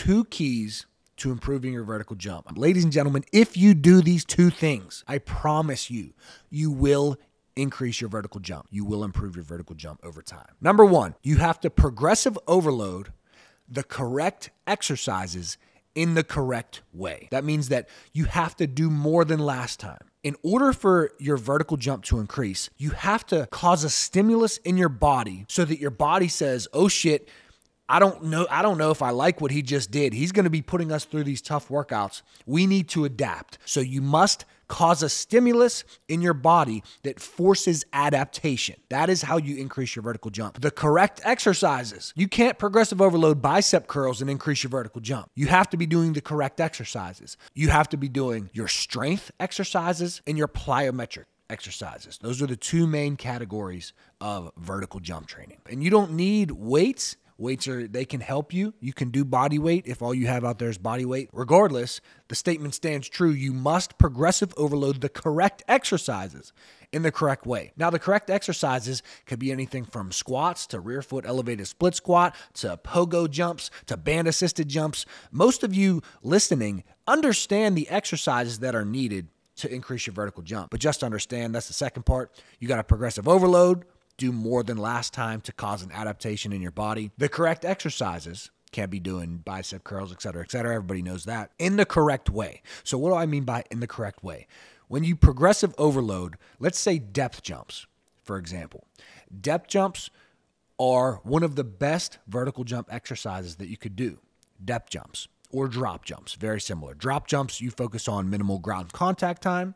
2 keys to improving your vertical jump. Ladies and gentlemen, if you do these 2 things, I promise you, you will increase your vertical jump. You will improve your vertical jump over time. Number 1, you have to progressive overload the correct exercises in the correct way. That means that you have to do more than last time. In order for your vertical jump to increase, you have to cause a stimulus in your body so that your body says, oh shit, I don't know if I like what he just did. He's going to be putting us through these tough workouts. We need to adapt. So you must cause a stimulus in your body that forces adaptation. That is how you increase your vertical jump. The correct exercises. You can't progressive overload bicep curls and increase your vertical jump. You have to be doing the correct exercises. You have to be doing your strength exercises and your plyometric exercises. Those are the 2 main categories of vertical jump training. And you don't need weights. Weights they can help you. You can do body weight if all you have out there is body weight. Regardless, the statement stands true. You must progressive overload the correct exercises in the correct way. Now, the correct exercises could be anything from squats to rear foot elevated split squat to pogo jumps to band assisted jumps. Most of you listening understand the exercises that are needed to increase your vertical jump. But just understand, that's the second part. You got to progressive overload, do more than last time to cause an adaptation in your body. The correct exercises can't be doing bicep curls, et cetera, et cetera. Everybody knows that. In the correct way. So what do I mean by in the correct way? When you progressive overload, let's say depth jumps, for example. Depth jumps are one of the best vertical jump exercises that you could do. Depth jumps or drop jumps, very similar. Drop jumps, you focus on minimal ground contact time,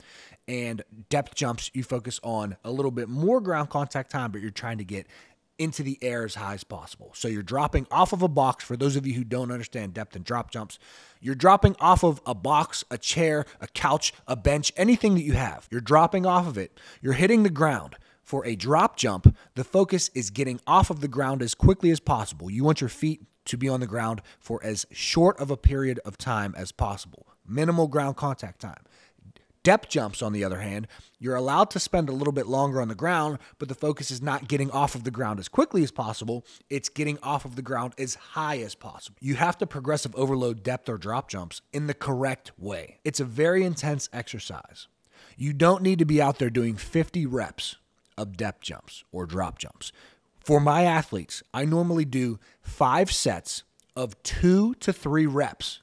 and depth jumps, you focus on a little bit more ground contact time, but you're trying to get into the air as high as possible. So you're dropping off of a box. For those of you who don't understand depth and drop jumps, you're dropping off of a box, a chair, a couch, a bench, anything that you have. You're dropping off of it. You're hitting the ground. For a drop jump, the focus is getting off of the ground as quickly as possible. You want your feet to be on the ground for as short of a period of time as possible. Minimal ground contact time. Depth jumps, on the other hand, you're allowed to spend a little bit longer on the ground, but the focus is not getting off of the ground as quickly as possible. It's getting off of the ground as high as possible. You have to progressive overload depth or drop jumps in the correct way. It's a very intense exercise. You don't need to be out there doing 50 reps of depth jumps or drop jumps. For my athletes, I normally do 5 sets of 2 to 3 reps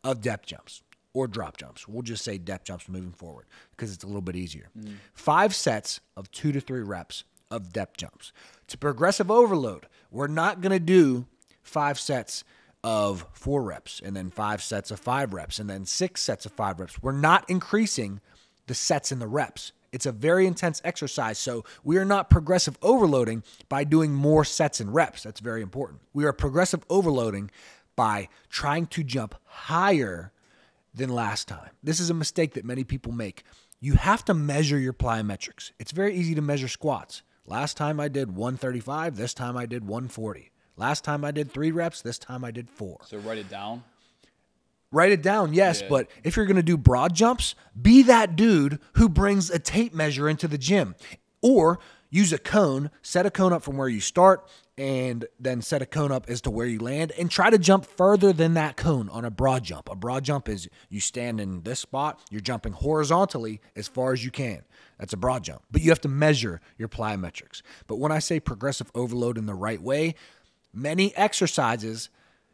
of depth jumps or drop jumps. We'll just say depth jumps moving forward because it's a little bit easier. 5 sets of 2 to 3 reps of depth jumps. To progressive overload, we're not going to do 5 sets of 4 reps and then 5 sets of 5 reps and then 6 sets of 5 reps. We're not increasing the sets and the reps. It's a very intense exercise, so we are not progressive overloading by doing more sets and reps. That's very important. We are progressive overloading by trying to jump higher than last time. This is a mistake that many people make. You have to measure your plyometrics. It's very easy to measure squats. Last time I did 135, this time I did 140. Last time I did 3 reps, this time I did 4. So write it down? Write it down, yes, but if you're going to do broad jumps, be that dude who brings a tape measure into the gym. Or use a cone, set a cone up from where you start, and then set a cone up as to where you land, and try to jump further than that cone on a broad jump. A broad jump is you stand in this spot, you're jumping horizontally as far as you can. That's a broad jump. But you have to measure your plyometrics. But when I say progressive overload in the right way, many exercises,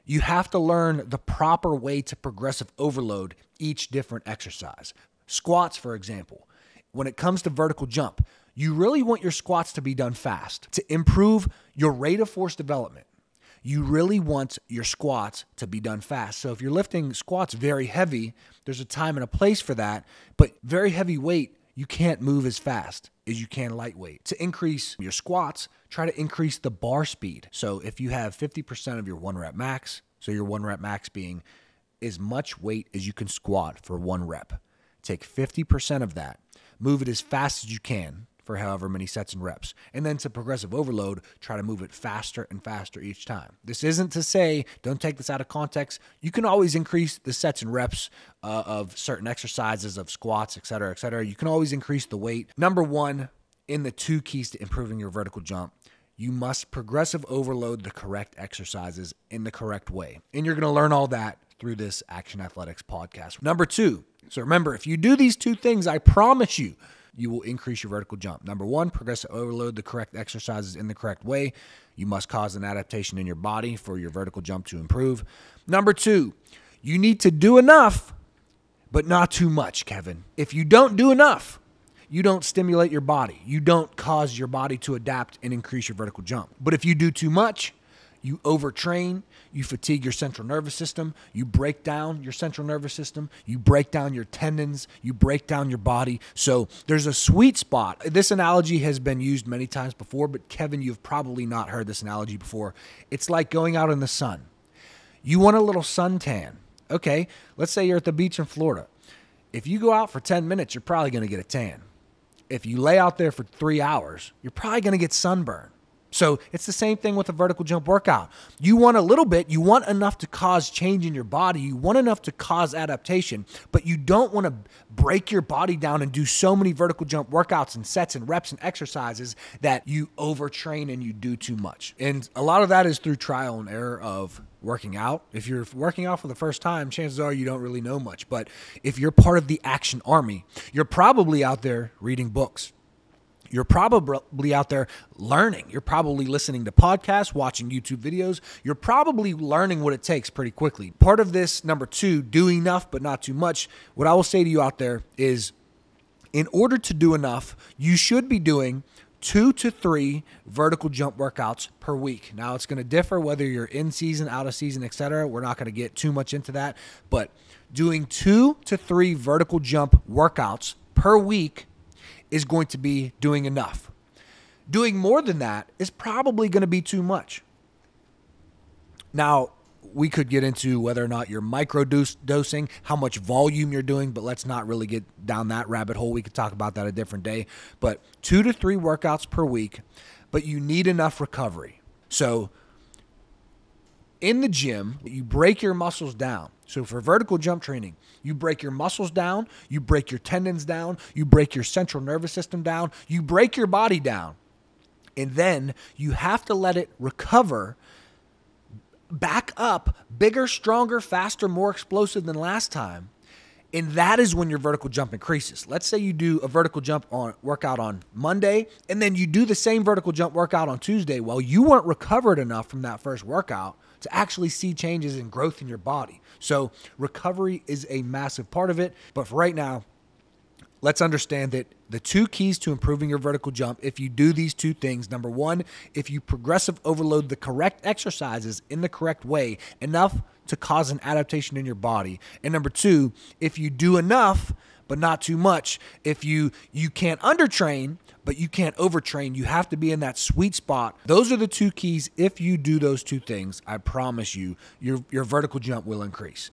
you have to learn the proper way to progressive overload each different exercise. Squats, for example. When it comes to vertical jump, you really want your squats to be done fast. To improve your rate of force development, you really want your squats to be done fast. So if you're lifting squats very heavy, there's a time and a place for that, but very heavy weight, you can't move as fast as you can lightweight. To increase your squats, try to increase the bar speed. So if you have 50% of your 1 rep max, so your 1 rep max being as much weight as you can squat for 1 rep, take 50% of that, move it as fast as you can for however many sets and reps. And then to progressive overload, try to move it faster and faster each time. This isn't to say, don't take this out of context. You can always increase the sets and reps of certain exercises, of squats, et cetera, et cetera. You can always increase the weight. Number 1, in the 2 keys to improving your vertical jump, you must progressive overload the correct exercises in the correct way. And you're going to learn all that through this Action Athletixx podcast. Number 2. So remember, if you do these 2 things, I promise you, you will increase your vertical jump. Number 1, progressive overload the correct exercises in the correct way. You must cause an adaptation in your body for your vertical jump to improve. Number 2, you need to do enough, but not too much, Kevin. If you don't do enough, you don't stimulate your body. You don't cause your body to adapt and increase your vertical jump. But if you do too much, you overtrain, you fatigue your central nervous system, you break down your central nervous system, you break down your tendons, you break down your body. So there's a sweet spot. This analogy has been used many times before, but Kevin, you've probably not heard this analogy before. It's like going out in the sun. You want a little suntan. Okay, let's say you're at the beach in Florida. If you go out for 10 minutes, you're probably going to get a tan. If you lay out there for 3 hours, you're probably going to get sunburn. So it's the same thing with a vertical jump workout. You want a little bit, you want enough to cause change in your body, you want enough to cause adaptation, but you don't want to break your body down and do so many vertical jump workouts and sets and reps and exercises that you overtrain and you do too much. And a lot of that is through trial and error of working out. If you're working out for the first time, chances are you don't really know much. But if you're part of the Action Army, you're probably out there reading books. You're probably out there learning. You're probably listening to podcasts, watching YouTube videos. You're probably learning what it takes pretty quickly. Part of this, number 2, do enough but not too much. What I will say to you out there is, in order to do enough, you should be doing 2 to 3 vertical jump workouts per week. Now, it's going to differ whether you're in season, out of season, etc. We're not going to get too much into that, but doing 2 to 3 vertical jump workouts per week is going to be doing enough. Doing more than that is probably going to be too much. Now, we could get into whether or not you're micro-dosing, how much volume you're doing, but let's not really get down that rabbit hole. We could talk about that a different day. But 2 to 3 workouts per week, but you need enough recovery. So in the gym, you break your muscles down. So for vertical jump training, you break your muscles down, you break your tendons down, you break your central nervous system down, you break your body down, and then you have to let it recover back up, bigger, stronger, faster, more explosive than last time. And that is when your vertical jump increases. Let's say you do a vertical jump workout on Monday, and then you do the same vertical jump workout on Tuesday. Well, you weren't recovered enough from that first workout to actually see changes in growth in your body. So recovery is a massive part of it. But for right now, let's understand that the 2 keys to improving your vertical jump, if you do these 2 things, number 1, if you progressive overload the correct exercises in the correct way, enough to cause an adaptation in your body. And number 2, if you do enough, but not too much. If you can't undertrain, but you can't overtrain. You have to be in that sweet spot. Those are the 2 keys. If you do those 2 things, I promise you, your vertical jump will increase.